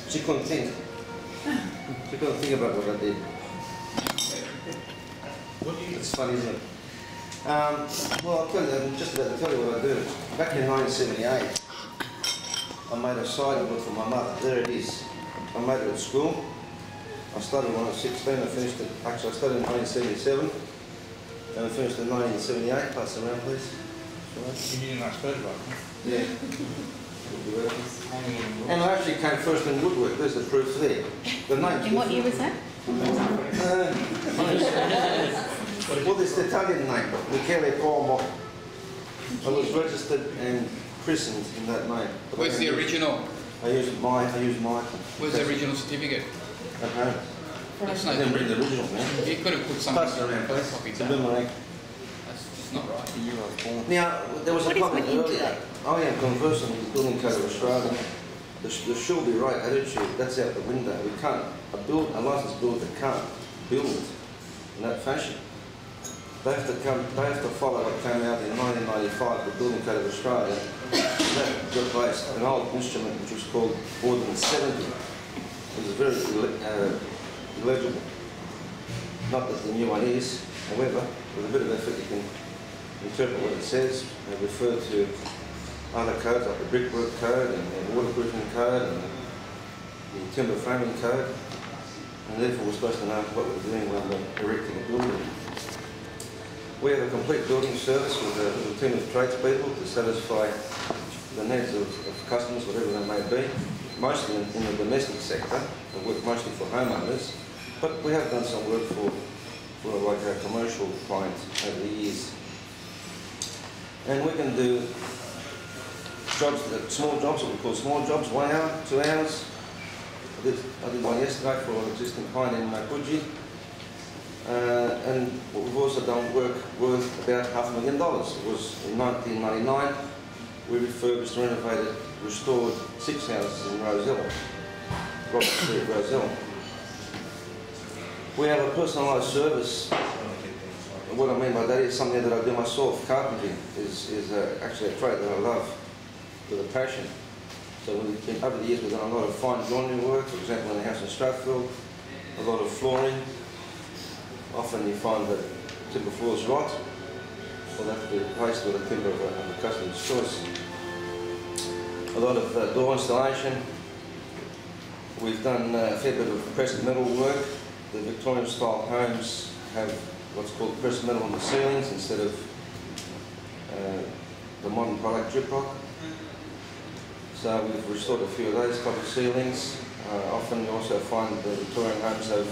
She couldn't think. She couldn't think about what I did. It's funny, isn't it? Well, I'll tell you, I'm just about to tell you what I do. Back in 1978, I made a sideboard for my mother. There it is. I made it at school. I started when I was 16. I finished it. Actually, I started in 1977, and I finished in 1978. Pass it around, please. You need a nice photograph. Yeah. And I actually came first in woodwork. There's the proof there. The name. In what year was that? Well, it's the Italian name, Michele Como. I was registered and christened in that name. Where's the original? I used mine. Where's the original certificate? At home. That's I no didn't bring the original, man. You could have put something. Pass it around, please. Copy It's a that. boomerang. That's just not right. The year I was born. Now, there was a problem earlier. I am conversant with the Building Code of Australia. The should be right attitude, that's out the window. We can't, a licensed builder can't build in that fashion. They have to follow what came out in 1995, the Building Code of Australia. That replaced an old instrument which was called Ordinance 70. It was very illegible. Not that the new one is, however, with a bit of effort you can interpret what it says and refer to other codes like the brickwork code and the waterproofing code and the timber framing code, and therefore we're supposed to know what we're doing when we're erecting a building. We have a complete building service with a team of tradespeople to satisfy the needs of customers, whatever they may be, mostly in the domestic sector. We work mostly for homeowners, but we have done some work for like our commercial clients over the years. And we can do jobs, small jobs, what we call small jobs, 1 hour, 2 hours. I did one yesterday for an existing client in Makuji. And we've also done work worth about $500,000. It was in 1999. We refurbished, renovated, restored 6 houses in Roselle, Robert Street, Roselle. We have a personalised service. What I mean by that is something that I do myself. Carpentry is actually a trade that I love with a passion. So over the years we've done a lot of fine joinery work, for example in the house in Strathfield, a lot of flooring. Often you find that timber floors rot, so they have to be replaced with a timber of the customer's choice. A lot of door installation. We've done a fair bit of pressed metal work. The Victorian style homes have what's called pressed metal on the ceilings instead of the modern product drip rock. So we've restored a few of those type of ceilings. Often you also find the Victorian homes have,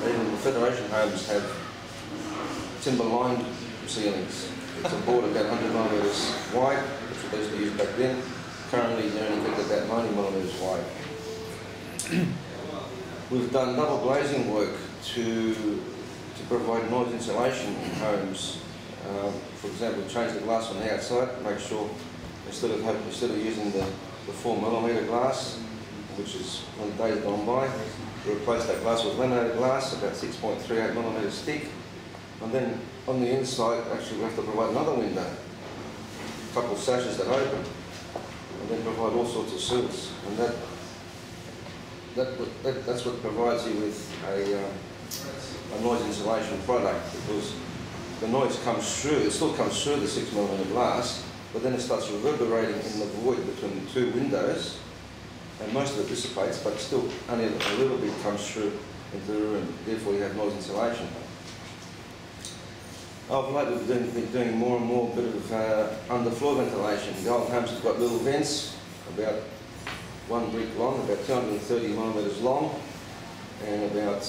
even the Federation homes have timber-lined ceilings. It's a board about 100mm wide, which they used to use back then. Currently they're only about 90mm wide. We've done double glazing work to provide noise insulation in homes. For example, change the glass on the outside, make sure instead of using the 4mm glass, which is when the days gone by, we replace that glass with laminated glass, about 6.38mm thick, and then on the inside actually we have to provide another window, a couple of sashes that open, and then provide all sorts of sills, and that's what provides you with a noise insulation product, because the noise comes through, it still comes through the 6mm glass, but then it starts reverberating in the void between the two windows, and most of it dissipates, but still only a little bit comes through into the room, therefore you have noise insulation. Of late we've been doing more and more bit of underfloor ventilation. The old homes have got little vents, about 1 brick long, about 230mm long, and about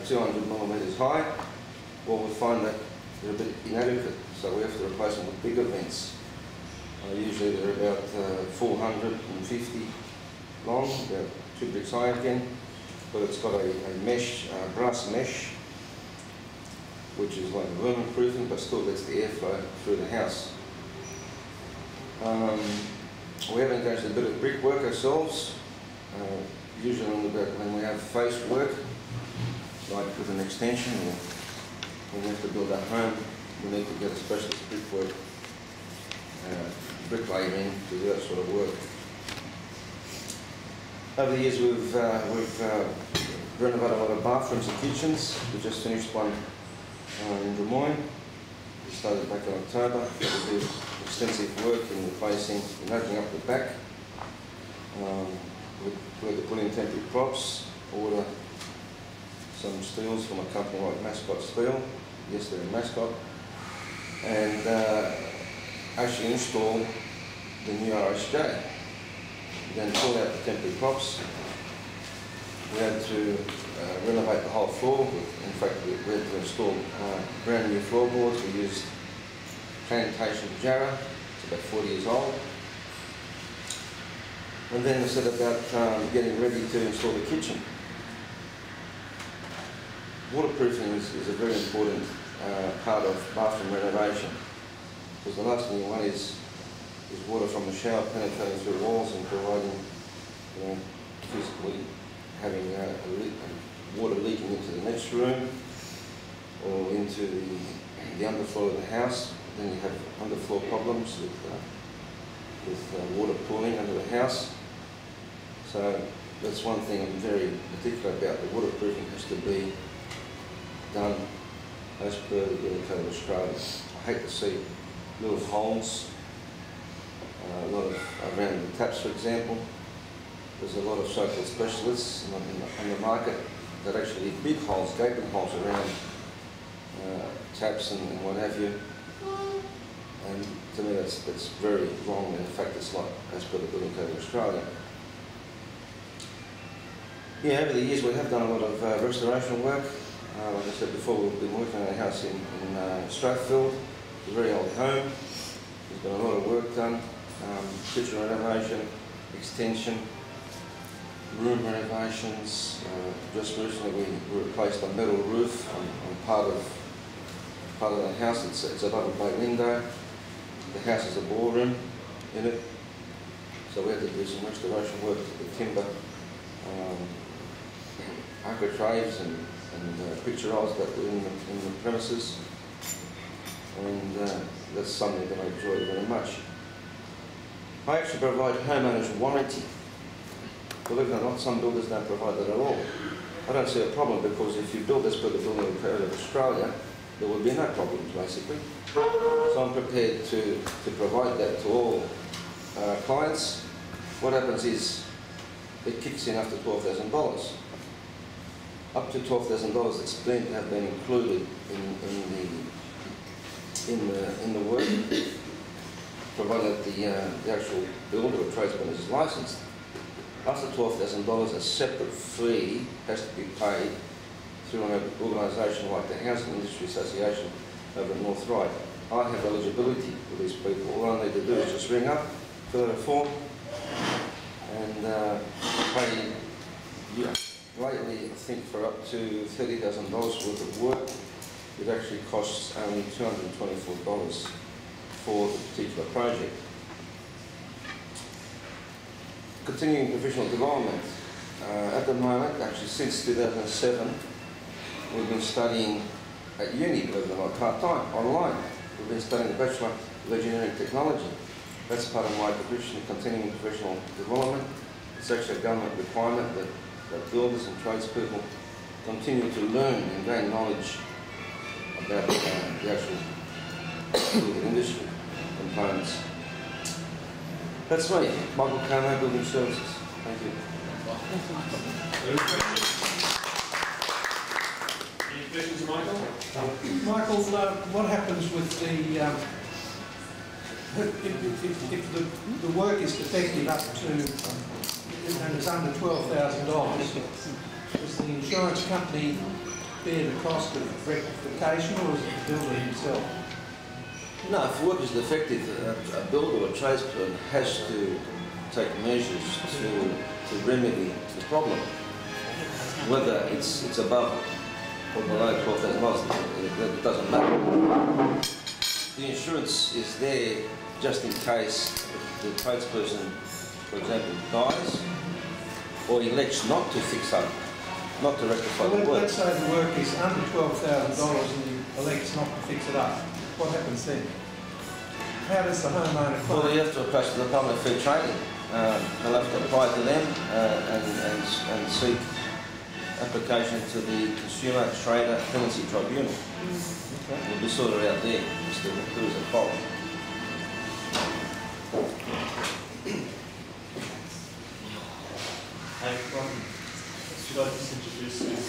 200mm high. Well, we find that they're a bit inadequate, so we have to replace them with bigger vents. Usually they're about 450 long, about 2 bricks high again, but it's got a mesh, brass mesh, which is like vermin proofing, but still lets the airflow through the house. We have engaged a bit of brickwork ourselves, usually when we have face work, like with an extension, or when we have to build a home, we need to get a specialist brickwork bricklayer in to do that sort of work. Over the years we've renovated a lot of bathrooms and kitchens. We just finished one in Des Moines. We started back in October. We did extensive work in replacing and opening up the back. We had to put in temporary props, order some steels from a company like Mascot Steel. Yes, they're in Mascot. And actually install the new RSJ. Then pull out the temporary props. We had to renovate the whole floor. In fact, we had to install brand new floorboards. We used Plantation Jarrah. It's about 40 years old. And then we set about getting ready to install the kitchen. Waterproofing is a very important part of bathroom renovation, because the last thing you want is water from the shower penetrating through walls and providing, physically having water leaking into the next room or into the underfloor of the house. Then you have underfloor problems with water pooling under the house. So that's one thing I'm very particular about. The waterproofing has to be done as per the Building Code of Australia. I hate to see little holes, a lot of around the taps, for example. There's a lot of so-called specialists on the market that actually leave big holes, gaping holes around taps and what have you. And to me that's very wrong, and in fact it's not as per the Building Code of Australia. Yeah, over the years we have done a lot of restoration work. Like I said before, we've been working on a house in Strathfield. It's a very old home. There's been a lot of work done. Kitchen renovation, extension, room renovations. Just recently we replaced a metal roof on part of the house. It's a double bay window. The house has a ballroom in it, so we had to do some restoration work to the timber, architraves and picture rolls that were in the premises, and that's something that I enjoy very much. I actually provide homeowners warranty. Believe it or not, some builders don't provide that at all. I don't see a problem, because if you build as per the Building Code of Australia, there will be no problems basically. So I'm prepared to provide that to all clients. What happens is it kicks in after $12,000. Up to $12,000 it's have been included in the work, provided the actual builder or tradesman is licensed. After $12,000, a separate fee has to be paid through an organisation like the Housing Industry Association over at North Ryde. I have eligibility for these people. All I need to do is just ring up, fill out a form, and pay. Lately, I think for up to $30,000 worth of work, it actually costs only $224 for the particular project. Continuing professional development. At the moment, actually since 2007, we've been studying at uni, believe it or not, part-time, online. We've been studying the Bachelor of Engineering Technology. That's part of my profession, continuing professional development. It's actually a government requirement that builders and tradespeople continue to learn and gain knowledge about the actual building industry components. That's me, Michael Como, Building Services. Thank you. Any questions, Michael? Michael, what happens with if the work is defective up to and it's under $12,000, does the insurance company bear the cost of rectification, or is it the builder himself? No, if work is defective, a builder or tradesperson has to take measures to remedy the problem. Whether it's above or below $12,000, it doesn't matter. The insurance is there just in case the tradesperson, for example, dies or elects not to fix up, not to rectify the work. Let's say the work is under $12,000 and he elects not to fix it up. What happens then? How does the homeowner claim? Well, you have to approach the Department of Fair Trading they'll have to apply to them and seek application to the Consumer Trader Tenancy Tribunal. Okay. We'll be sorted out there, just to do as a fault. Should I just introduce this?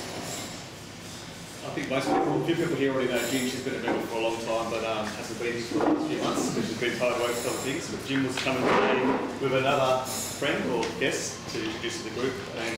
I think most people, a few people here already know Jim. She's been a member for a long time, but hasn't been here for a few months because she's been hard work with other things. But Jim was coming today with another friend or guest to introduce to the group. And